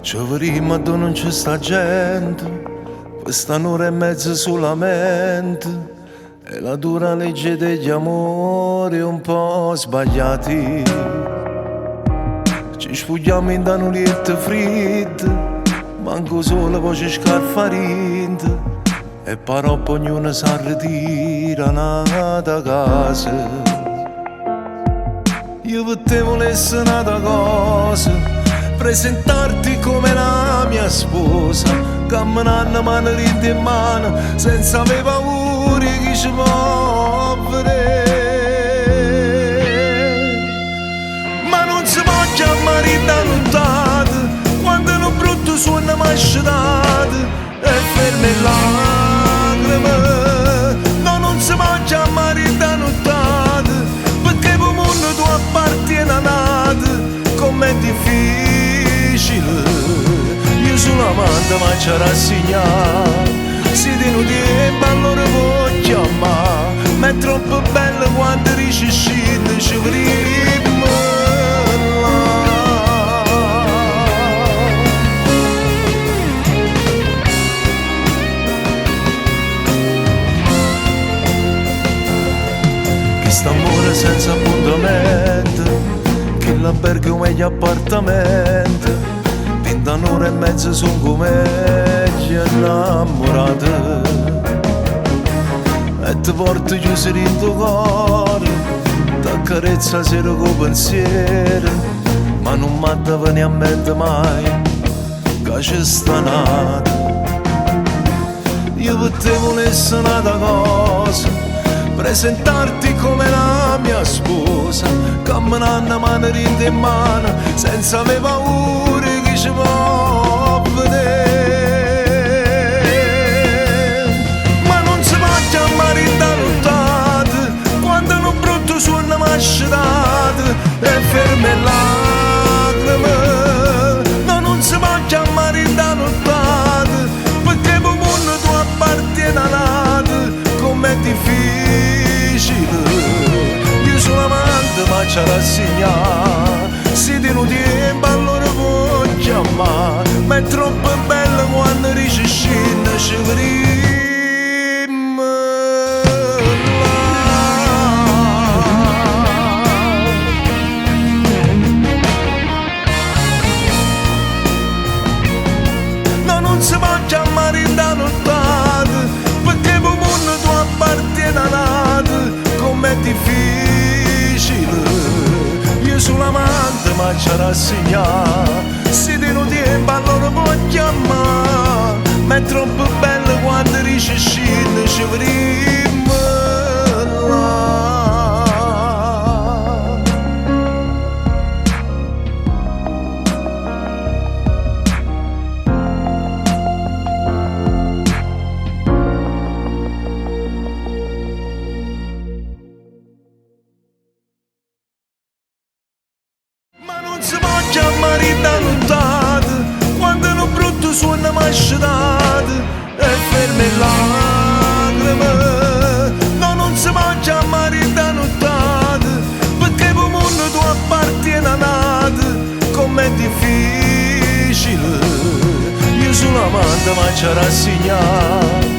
Ci vedremo dove non c'è sta gente, questa un'ora e mezza solamente, è la dura legge degli amori un po' sbagliati. Ci sfugliamo in danuliette fritte, manco solo voce scarfarinte, e però ognuno si ritira da casa. Io per te volessi un'altra cosa, presentarti come la mia sposa, camminando mano in mano, senza avere paura che ci può vedere. Ma non si può chiamare da nottata, quando un brutto suono masciato e ferme lacrime. No, non si può chiamare da nottata, perché per mondo tu appartieni a nato. Com'è difficile, io sono amante ma ci rassegnato. Si tenuti e allora può chiamare, ma è troppo bello quando dici scende, ci vedremo là. Che sta amore senza appuntamento, che l'albergo è un meglio appartamento, da un'ora e mezza sono come innamorate, e ti porto chiuso in tuo cuore, ti accarezza sera con pensiero, ma non mi viene a mente mai che c'è sta nata. Io per te volessi un'altra cosa, presentarti come la mia sposa, camminando mano in mano, senza avere paura che ci può vedere. Ma non si può chiamare da nottata, quando un brutto suono masciato e ferme lacrime. No, non si può chiamare da nottata, perché per mondo tu appartieni a nato. Com'è difficile, io sono amante ma ci rassegnato. Si tenuti e allora può chiamare, ma è troppo bello quando dici scende, ci vedremo là. No, non si può chiamare da nottata, perché per mondo tu appartieni a nato. Com'è difficile, io sono amante ma ci rassegnato. Si tenuti e allora può chiamare, ma è troppo bello quando dici scende, ci vedremo là. Non si può chiamare da nottata, quando un brutto suono masciato e ferme lacrime. No, non si può chiamare da nottata, perché per mondo tu appartieni a nato. Com'è difficile, io sono amante ma ci rassegnato.